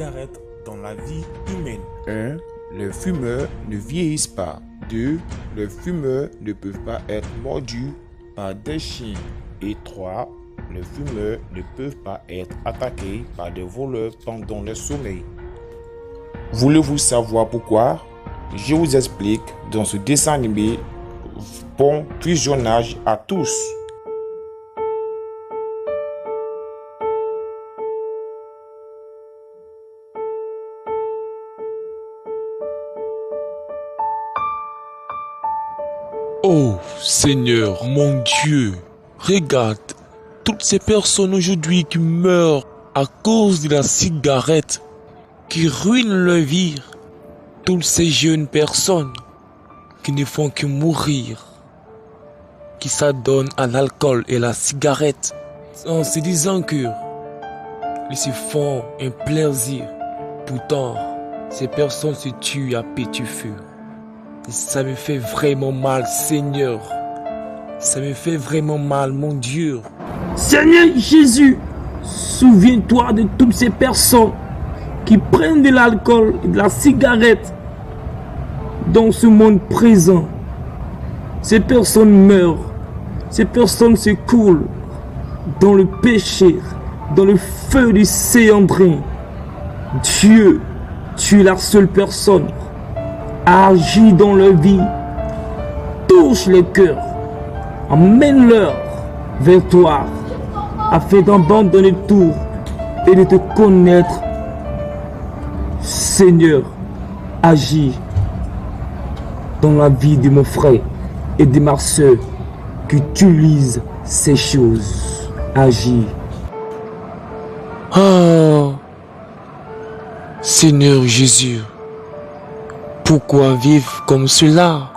cigarette dans la vie humaine. 1. Les fumeurs ne vieillissent pas. 2. Les fumeurs ne peuvent pas être mordus par des chiens. Et 3. Les fumeurs ne peuvent pas être attaqués par des voleurs pendant le sommeil. Voulez-vous savoir pourquoi? Je vous explique dans ce dessin animé. Bon visionnage à tous. Oh Seigneur, mon Dieu, regarde toutes ces personnes aujourd'hui qui meurent à cause de la cigarette, qui ruinent leur vie. Toutes ces jeunes personnes qui ne font que mourir, qui s'adonnent à l'alcool et la cigarette en se disant que ils se font un plaisir. Pourtant, ces personnes se tuent à petit feu. Et ça me fait vraiment mal, Seigneur. Ça me fait vraiment mal, mon Dieu. Seigneur Jésus, souviens-toi de toutes ces personnes qui prennent de l'alcool et de la cigarette dans ce monde présent. Ces personnes meurent. Ces personnes se coulent dans le péché, dans le feu du Saint-André. Dieu, tu es la seule personne à agir dans leur vie. Touche les cœurs, emmène-leur vers toi, afin d'abandonner tout et de te connaître. Seigneur, agis dans la vie de mon frère et de ma soeur qui utilisent ces choses. Agis. Oh, Seigneur Jésus, pourquoi vivre comme cela?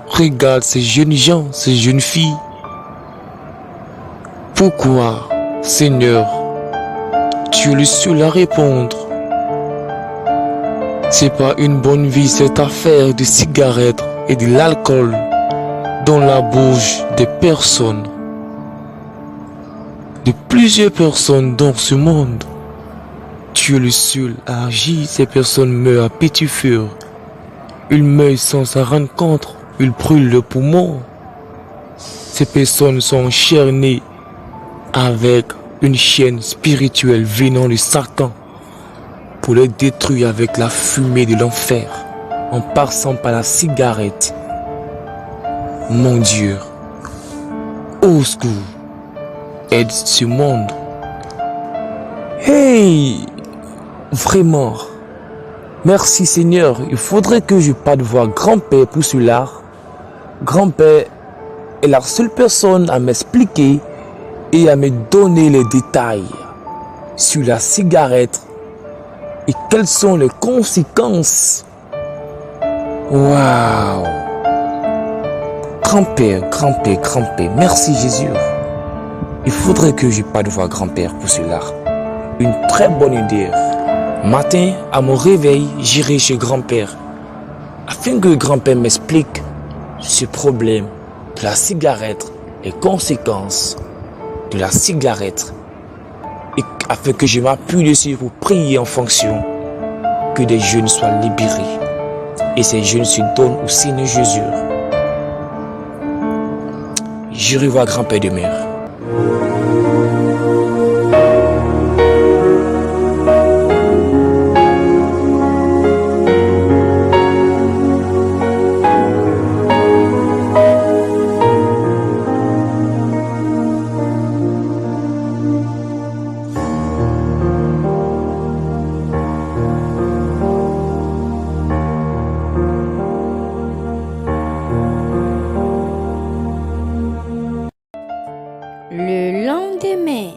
Regarde ces jeunes gens, ces jeunes filles. Pourquoi, Seigneur, tu es le seul à répondre? C'est pas une bonne vie cette affaire de cigarettes et de l'alcool dans la bouche des personnes, de plusieurs personnes dans ce monde. Tu es le seul à agir. Ces personnes meurent à petit feu. Ils meurent sans s'en rendre compte. Ils brûlent le poumon. Ces personnes sont enchaînées avec une chaîne spirituelle venant de Satan pour les détruire avec la fumée de l'enfer en passant par la cigarette. Mon Dieu, au secours, aide ce monde. Hey, vraiment, merci Seigneur. Il faudrait que je parte voir grand-père pour cela. Grand-père est la seule personne à m'expliquer et à me donner les détails sur la cigarette et quelles sont les conséquences. Waouh! Grand-père, grand-père, grand-père, merci Jésus. Il faudrait que je parte voir grand-père pour cela. Une très bonne idée. Matin, à mon réveil, j'irai chez grand-père afin que grand-père m'explique ce problème de la cigarette, les conséquences de la cigarette, et afin que je m'appuie dessus pour prier en fonction que des jeunes soient libérés et ces jeunes se donnent au Seigneur Jésus. J'irai voir grand-père demain. Le lendemain.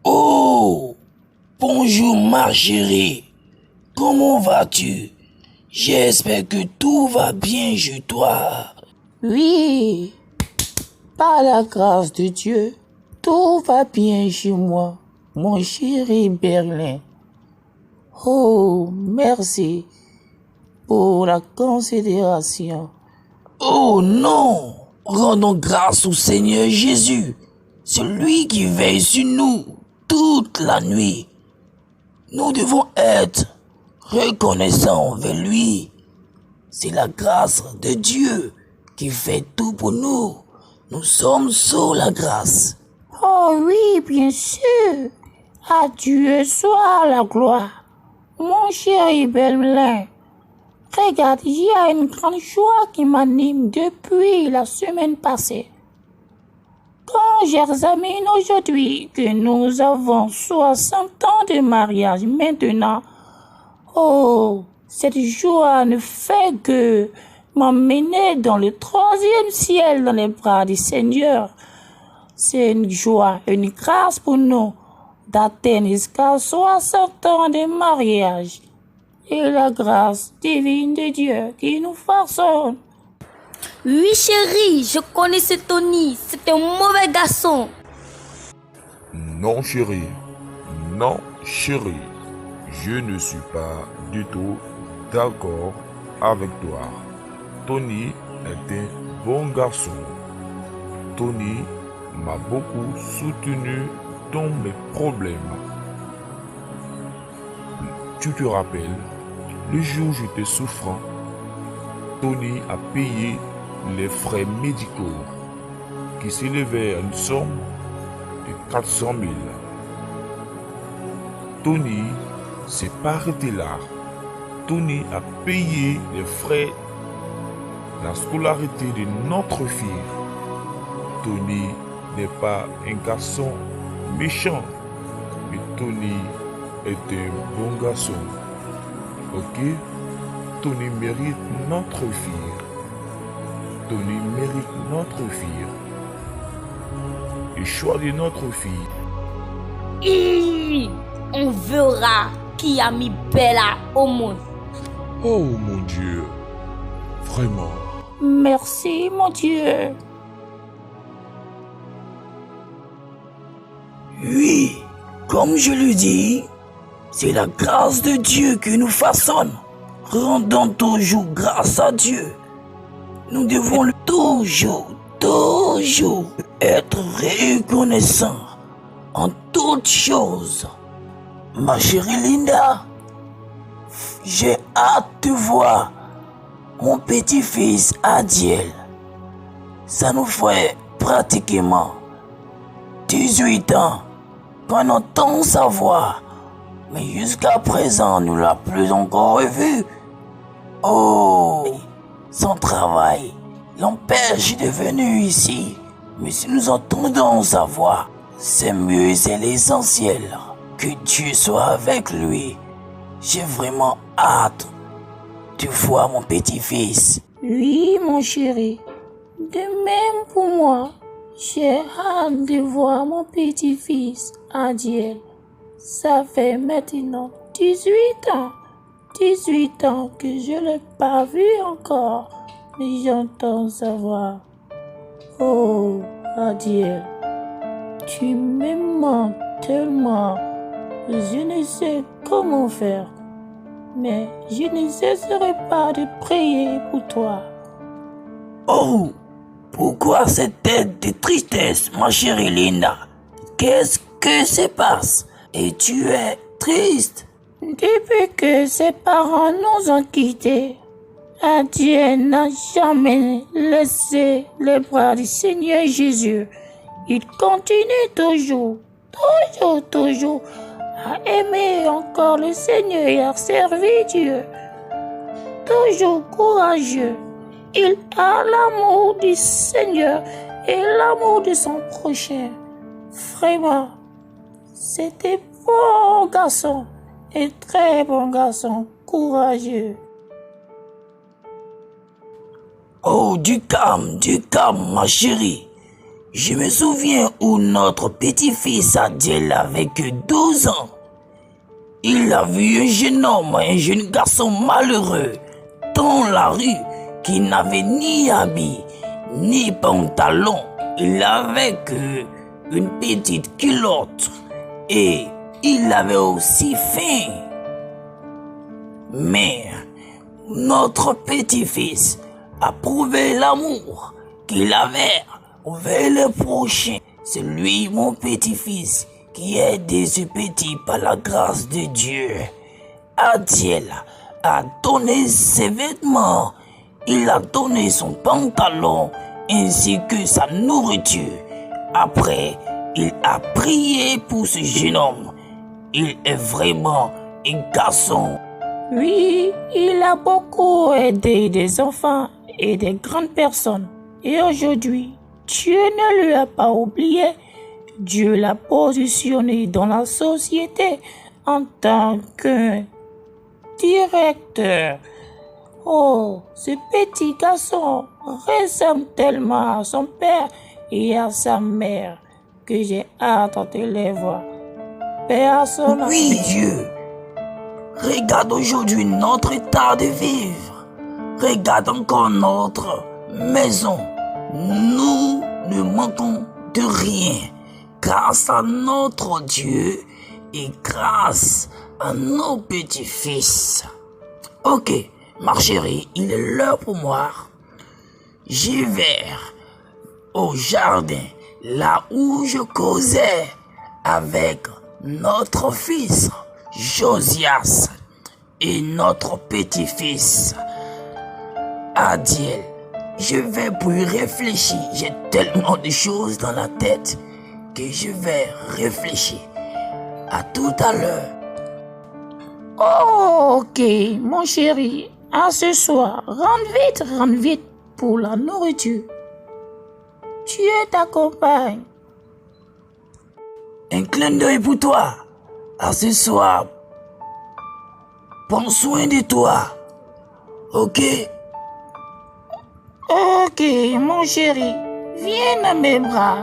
Oh, bonjour ma chérie, comment vas-tu? J'espère que tout va bien chez toi. Oui, par la grâce de Dieu, tout va bien chez moi, mon chéri Berlin. Oh, merci pour la considération. Oh non! Rendons grâce au Seigneur Jésus, celui qui veille sur nous toute la nuit. Nous devons être reconnaissants envers lui. C'est la grâce de Dieu qui fait tout pour nous. Nous sommes sous la grâce. Oh oui, bien sûr. À Dieu soit la gloire. Mon chéri Belmelin, regarde, il y a une grande joie qui m'anime depuis la semaine passée. Quand j'examine aujourd'hui que nous avons 60 ans de mariage maintenant, oh, cette joie ne fait que m'emmener dans le 3e ciel dans les bras du Seigneur. C'est une joie, une grâce pour nous d'atteindre jusqu'à 60 ans de mariage. Et la grâce divine de Dieu qui nous façonne. Oui, chérie, je connaissais Tony. C'est un mauvais garçon. Non, chérie. Non, chérie. Je ne suis pas du tout d'accord avec toi. Tony est un bon garçon. Tony m'a beaucoup soutenu dans mes problèmes. Tu te rappelles, le jour où j'étais souffrant, Tony a payé les frais médicaux qui s'élevaient à une somme de 400 000. Tony s'est pas arrêté là. Tony a payé les frais de la scolarité de notre fille. Tony n'est pas un garçon méchant, mais Tony est un bon garçon. Ok? Tony mérite notre fille. Tony mérite notre fille. Le choix de notre fille. On verra qui a mis Bella au monde. Oh mon Dieu, vraiment. Merci, mon Dieu. Oui, comme je le dis, c'est la grâce de Dieu qui nous façonne. Rendons toujours grâce à Dieu. Nous devons toujours être reconnaissants en toutes choses. Ma chérie Linda, j'ai hâte de voir mon petit-fils Adiel. Ça nous fait pratiquement 18 ans qu'on entend sa voix, mais jusqu'à présent, nous ne l'avons plus encore revu. Oh, son travail l'empêche de venir ici, mais si nous entendons sa voix, c'est mieux, c'est l'essentiel. Que Dieu soit avec lui. J'ai vraiment hâte de voir mon petit-fils. Oui, mon chéri. De même pour moi. J'ai hâte de voir mon petit-fils, Adiel. Ça fait maintenant 18 ans. 18 ans que je ne l'ai pas vu encore. Mais j'entends sa voix. Oh, Adiel. Tu me manques tellement. Je ne sais comment faire. Mais je ne cesserai pas de prier pour toi. Oh! Pourquoi cette tête de tristesse, ma chérie Linda? Qu'est-ce que se passe? Et tu es triste? Depuis que ses parents nous ont quittés, Adiel n'a jamais laissé les bras du Seigneur Jésus. Il continue toujours à aimer encore le Seigneur et à servir Dieu. Toujours courageux. Il a l'amour du Seigneur et l'amour de son prochain. Vraiment, c'était bon garçon et très bon garçon, courageux. Oh, du calme, ma chérie. Je me souviens où notre petit-fils Adiel avait que 12 ans. Il a vu un jeune garçon malheureux dans la rue qui n'avait ni habit, ni pantalon. Il avait que une petite culotte et il avait aussi faim. Mais notre petit-fils a prouvé l'amour qu'il avait envers le prochain. C'est lui, mon petit-fils, qui est aidé ce petit par la grâce de Dieu. Adiel a donné ses vêtements, il a donné son pantalon ainsi que sa nourriture. Après, il a prié pour ce jeune homme. Il est vraiment un garçon. Oui, il a beaucoup aidé des enfants et des grandes personnes. Et aujourd'hui, Dieu ne lui a pas oublié. Dieu l'a positionné dans la société en tant que directeur. Oh, ce petit garçon ressemble tellement à son père et à sa mère que j'ai hâte de les voir. Personne. Oui, Dieu. Regarde aujourd'hui notre état de vivre. Regarde encore notre maison. Nous ne manquons de rien grâce à notre Dieu et grâce à nos petits-fils. Ok, ma chérie, il est l'heure pour moi. J'y vais au jardin, là où je causais avec notre fils Josias et notre petit-fils Adiel. Je vais pour y réfléchir. J'ai tellement de choses dans la tête que je vais réfléchir. À tout à l'heure. Oh, ok, mon chéri. À ce soir, rentre vite pour la nourriture. Dieu t'accompagne. Un clin d'œil pour toi. À ce soir. Prends soin de toi. Ok? Ok, mon chéri. Viens dans mes bras.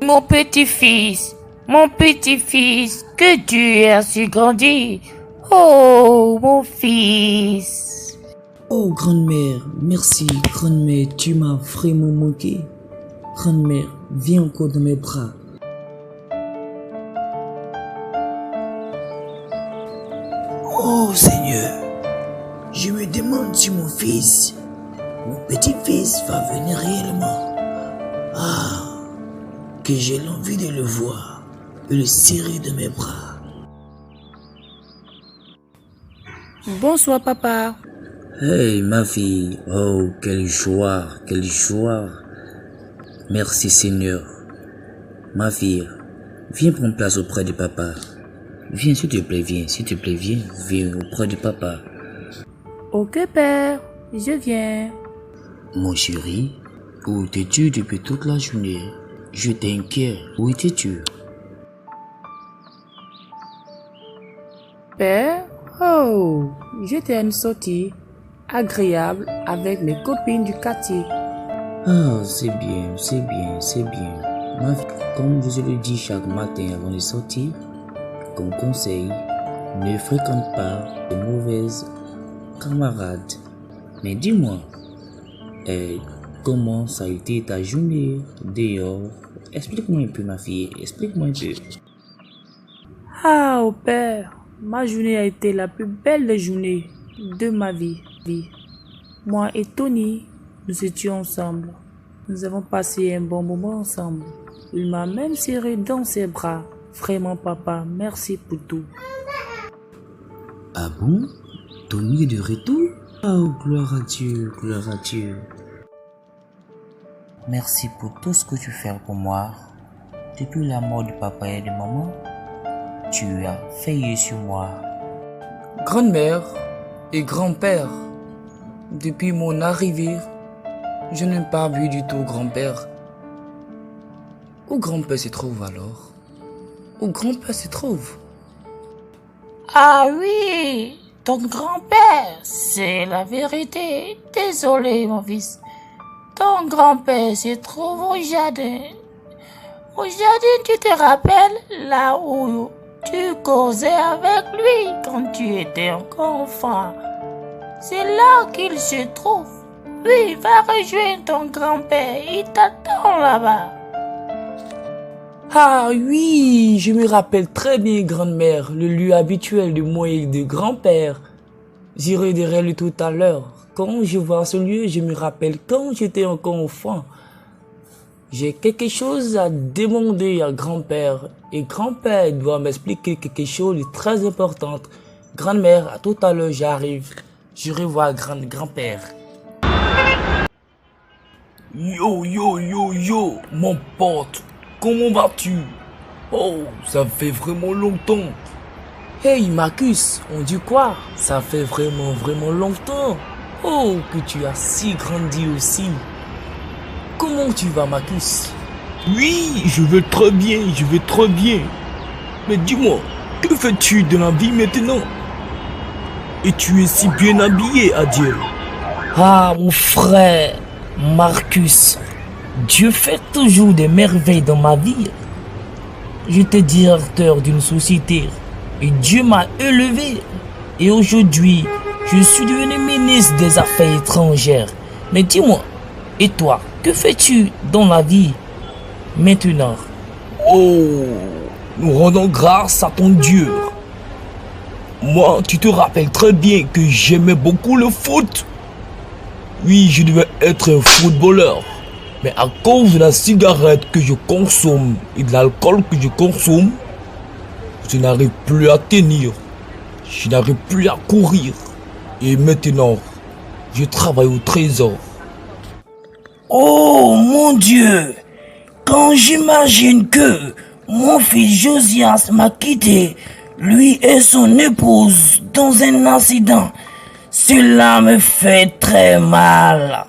Mon petit-fils, que tu as su grandir. Oh, mon fils. Oh, grand-mère, merci, grand-mère, tu m'as vraiment manqué. Grand-mère, viens encore dans mes bras. Oh Seigneur, je me demande si mon fils, mon petit-fils va venir réellement. Ah, que j'ai l'envie de le voir et le serrer de mes bras. Bonsoir papa. Hey ma fille, oh quelle joie, quelle joie. Merci Seigneur. Ma fille, viens prendre place auprès de papa. Viens s'il te plaît, viens auprès de papa. Ok père, je viens. Mon chéri, où étais-tu depuis toute la journée? Je t'inquiète, où étais-tu? Père, oh, j'étais à une sortie agréable avec mes copines du quartier. Ah, c'est bien. Ma fille, comme je le dis chaque matin avant de sortir, comme conseil, ne fréquente pas de mauvaises camarades. Mais dis-moi, comment ça a été ta journée dehors? Explique-moi un peu ma fille, explique-moi un peu. Ah, oh père, ma journée a été la plus belle des journées de ma vie. Moi et Tony, nous étions ensemble. Nous avons passé un bon moment ensemble. Il m'a même serré dans ses bras. Vraiment papa, merci pour tout. Ah bon? Tony est de retour? Oh, gloire à Dieu, gloire à Dieu. Merci pour tout ce que tu fais pour moi. Depuis la mort de papa et de maman, tu as veillé sur moi. Grand-mère et grand-père, depuis mon arrivée, je n'ai pas vu du tout grand-père. Où grand-père se trouve alors? Où grand-père se trouve? Ah oui, ton grand-père, c'est la vérité. Désolé, mon fils. Ton grand-père se trouve au jardin. Au jardin, tu te rappelles, là où Tu causais avec lui quand tu étais encore enfant. C'est là qu'il se trouve. Oui, va rejoindre ton grand-père, il t'attend là-bas. Ah oui, je me rappelle très bien, grand-mère, le lieu habituel de moi et de grand-père. J'irai derrière lui tout à l'heure. Quand je vois ce lieu, je me rappelle quand j'étais encore enfant. J'ai quelque chose à demander à grand-père. Et grand-père doit m'expliquer quelque chose de très important. Grand-mère, à tout à l'heure, j'arrive. Je revois grand-père. Yo, yo, yo, yo, mon pote. Comment vas-tu? Oh, ça fait vraiment longtemps. Hey Marcus, on dit quoi? Ça fait vraiment longtemps. Oh, que tu as si grandi aussi. Comment tu vas Marcus? Oui, je vais très bien. Mais dis-moi, que fais-tu de la vie maintenant? Et tu es si bien habillé, Adiel. Ah, mon frère, Marcus. Dieu fait toujours des merveilles dans ma vie. J'étais directeur d'une société et Dieu m'a élevé. Et aujourd'hui, je suis devenu ministre des Affaires étrangères. Mais dis-moi, et toi, que fais-tu dans la vie maintenant? Oh, nous rendons grâce à ton Dieu. Moi, tu te rappelles très bien que j'aimais beaucoup le foot. Oui, je devais être un footballeur. Mais à cause de la cigarette que je consomme et de l'alcool que je consomme, je n'arrive plus à tenir. Je n'arrive plus à courir. Et maintenant, je travaille au trésor. Oh mon Dieu! Quand j'imagine que mon fils Josias m'a quitté, lui et son épouse, dans un accident, cela me fait très mal.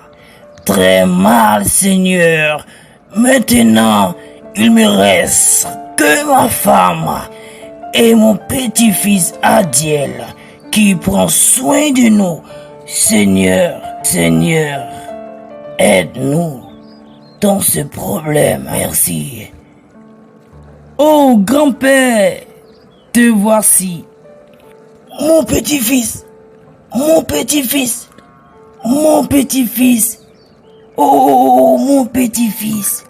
Très mal, Seigneur. Maintenant, il me reste que ma femme et mon petit-fils Adiel qui prend soin de nous. Seigneur, aide-nous dans ce problème. Merci. Oh, grand-père, te voici. Mon petit-fils. Oh, mon petit-fils.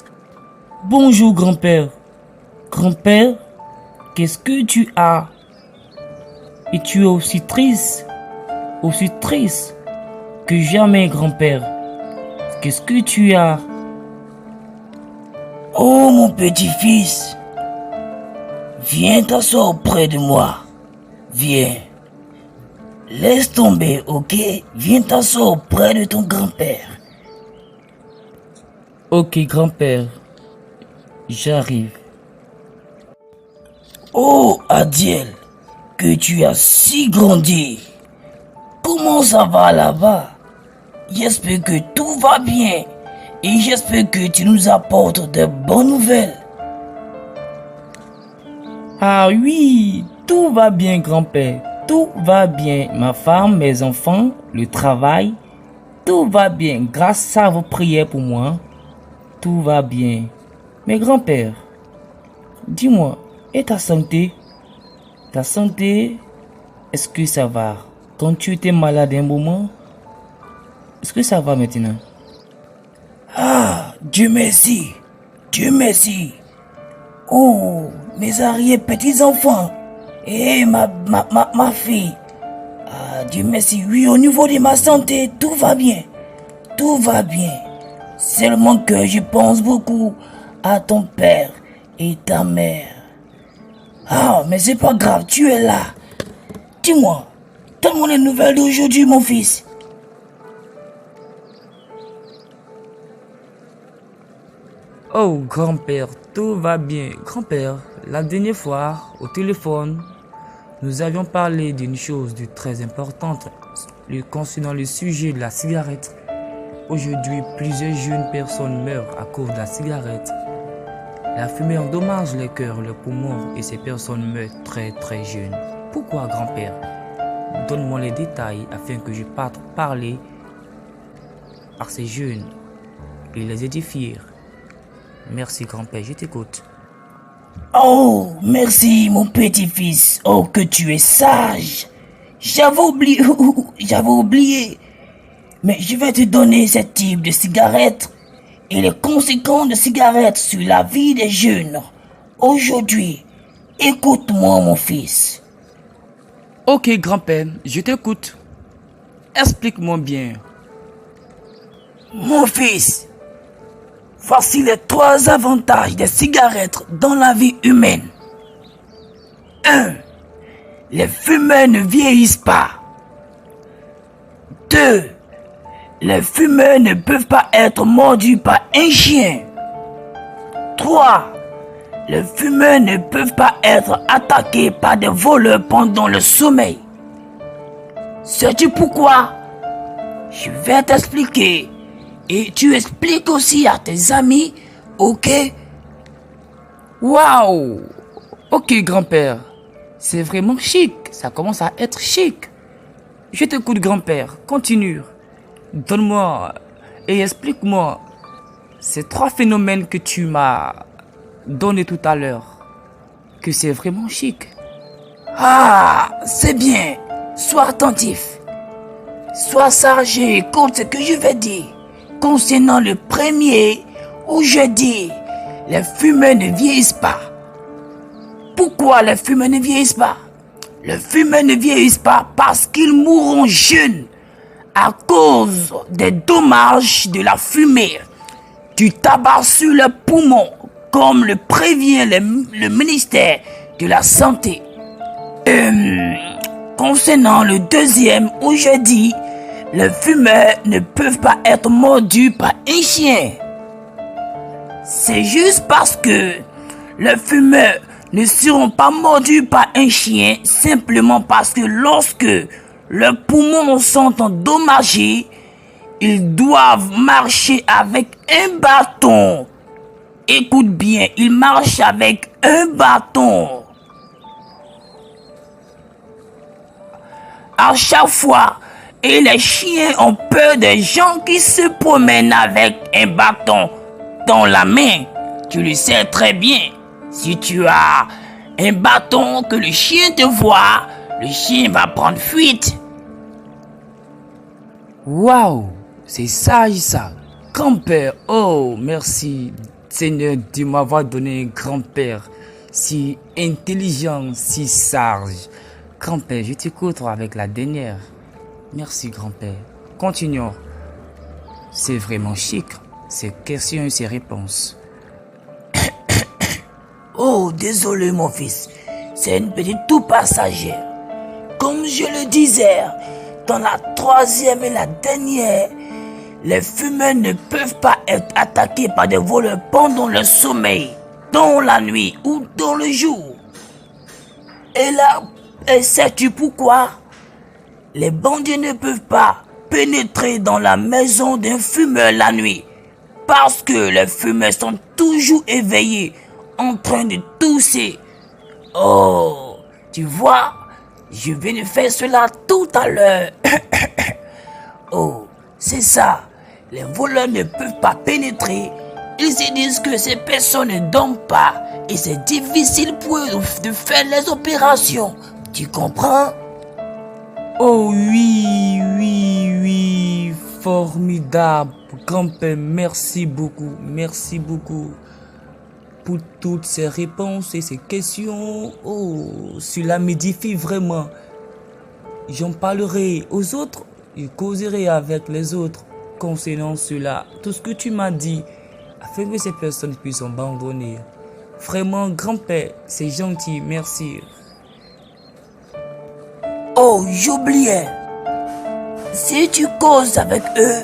Bonjour, grand-père. Grand-père, qu'est-ce que tu as? Et tu es aussi triste que jamais, grand-père. Qu'est-ce que tu as? Oh, mon petit-fils. Viens t'asseoir près de moi. Viens. Laisse tomber, ok? Viens t'asseoir près de ton grand-père. Ok, grand-père. J'arrive. Oh, Adiel, que tu as si grandi. Comment ça va là-bas? J'espère que tout va bien. Et j'espère que tu nous apportes de bonnes nouvelles. Ah oui, tout va bien, grand-père. Tout va bien. Ma femme, mes enfants, le travail. Tout va bien. Grâce à vos prières pour moi, tout va bien. Mais grand-père, dis-moi, et ta santé? Ta santé, est-ce que ça va? Quand tu étais malade un moment, est-ce que ça va maintenant? Ah, Dieu merci. Oh, mes arrière-petits-enfants. Et ma fille. Ah, Dieu merci. Oui, au niveau de ma santé, tout va bien. Seulement que je pense beaucoup à ton père et ta mère. Ah, mais c'est pas grave, tu es là. Dis-moi, donne-moi les nouvelles d'aujourd'hui, mon fils. Oh, grand-père, tout va bien. Grand-père, la dernière fois, au téléphone, nous avions parlé d'une chose de très importante concernant le sujet de la cigarette. Aujourd'hui, plusieurs jeunes personnes meurent à cause de la cigarette. La fumée endommage les cœurs, les poumons et ces personnes meurent très jeunes. Pourquoi, grand-père? Donne-moi les détails afin que je puisse parler à ces jeunes et les édifier. Merci, grand-père, je t'écoute. Oh, merci mon petit-fils. Oh, que tu es sage. J'avais oublié. Mais je vais te donner ce type de cigarette et les conséquences de cigarettes sur la vie des jeunes. Aujourd'hui, écoute-moi mon fils. Ok, grand-père, je t'écoute. Explique-moi bien. Mon fils, voici les 3 avantages des cigarettes dans la vie humaine. 1. Les fumeurs ne vieillissent pas. 2. Les fumeurs ne peuvent pas être mordus par un chien. 3. Les fumeurs ne peuvent pas être attaqués par des voleurs pendant le sommeil. Sais-tu pourquoi? Je vais t'expliquer. Et tu expliques aussi à tes amis, ok? Waouh! Ok, grand-père. C'est vraiment chic. Ça commence à être chic. Je t'écoute, grand-père. Continue. Donne-moi et explique-moi ces 3 phénomènes que tu m'as donné tout à l'heure. Que c'est vraiment chic. Ah, c'est bien. Sois attentif. Sois sage et écoute ce que je vais dire. Concernant le premier, où je dis, les fumeurs ne vieillissent pas. Pourquoi les fumeurs ne vieillissent pas? Les fumeurs ne vieillissent pas parce qu'ils mourront jeunes à cause des dommages de la fumée, du tabac sur les poumons, comme le prévient le ministère de la Santé. Concernant le deuxième, où je dis, les fumeurs ne peuvent pas être mordus par un chien. C'est juste parce que les fumeurs ne seront pas mordus par un chien simplement parce que lorsque leurs poumons sont endommagés, ils doivent marcher avec un bâton. Écoute bien, ils marchent avec un bâton. À chaque fois, et les chiens ont peur des gens qui se promènent avec un bâton dans la main. Tu le sais très bien. Si tu as un bâton que le chien te voit, le chien va prendre fuite. Waouh! C'est sage ça. Grand-père, oh merci Seigneur de m'avoir donné un grand-père si intelligent, si sage. Grand-père, je t'écoute avec la dernière. Merci grand-père. Continuons. C'est vraiment chic. Ces questions et ces réponses. Oh, désolé mon fils. C'est une petite tout passagère. Comme je le disais, dans la 3e et la dernière, les fumeurs ne peuvent pas être attaqués par des voleurs pendant le sommeil, dans la nuit ou dans le jour. Et là, sais-tu pourquoi? Les bandits ne peuvent pas pénétrer dans la maison d'un fumeur la nuit parce que les fumeurs sont toujours éveillés en train de tousser. Oh, tu vois, je viens de faire cela tout à l'heure. Oh, c'est ça. Les voleurs ne peuvent pas pénétrer. Ils se disent que ces personnes ne dorment pas et c'est difficile pour eux de faire les opérations. Tu comprends? Oh oui, formidable. Grand-père, merci beaucoup pour toutes ces réponses et ces questions. Oh, cela m'édifie vraiment. J'en parlerai aux autres, je causerai avec les autres concernant cela. Tout ce que tu m'as dit, afin que ces personnes puissent abandonner. Vraiment, grand-père, c'est gentil, merci. Oh, j'oubliais. Si tu causes avec eux,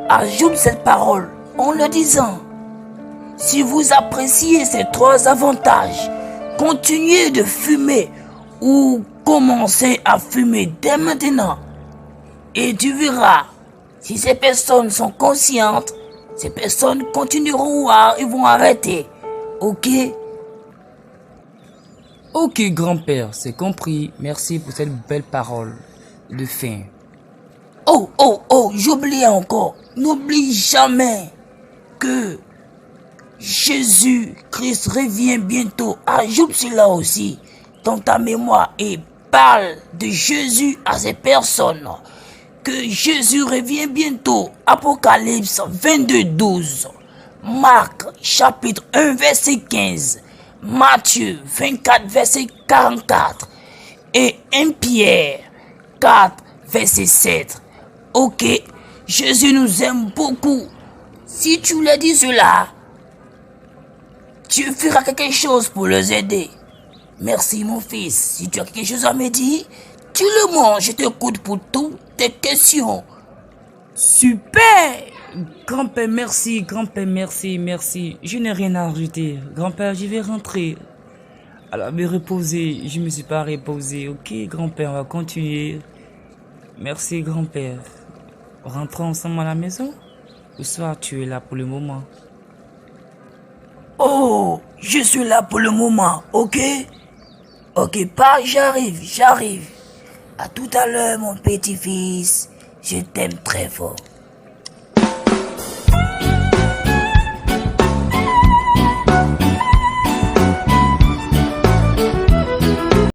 ajoute cette parole en le disant. Si vous appréciez ces 3 avantages, continuez de fumer ou commencez à fumer dès maintenant. Et tu verras, si ces personnes sont conscientes, ces personnes continueront à, ils vont arrêter. Ok? Ok, grand-père, c'est compris. Merci pour cette belle parole de fin. Oh, j'oubliais encore. N'oublie jamais que Jésus-Christ revient bientôt. Ajoute cela aussi dans ta mémoire et parle de Jésus à ces personnes. Que Jésus revient bientôt. Apocalypse 22:12. Marc chapitre 1 verset 15. Matthieu 24 verset 44. Et 1 Pierre 4 verset 7. Ok, Jésus nous aime beaucoup. Si tu leur dis cela, tu feras quelque chose pour les aider. Merci mon fils. Si tu as quelque chose à me dire, tu le montres. Je t'écoute pour toutes tes questions. Super! Grand-père, merci. Grand-père, merci. Je n'ai rien à ajouter. Grand-père, je vais rentrer. Alors, me reposer. Je me suis pas reposé. Ok, grand-père, on va continuer. Merci, grand-père. Rentrons ensemble à la maison? Ou soit tu es là pour le moment? Oh, je suis là pour le moment, ok? Ok, pas, j'arrive. À tout à l'heure, mon petit-fils. Je t'aime très fort.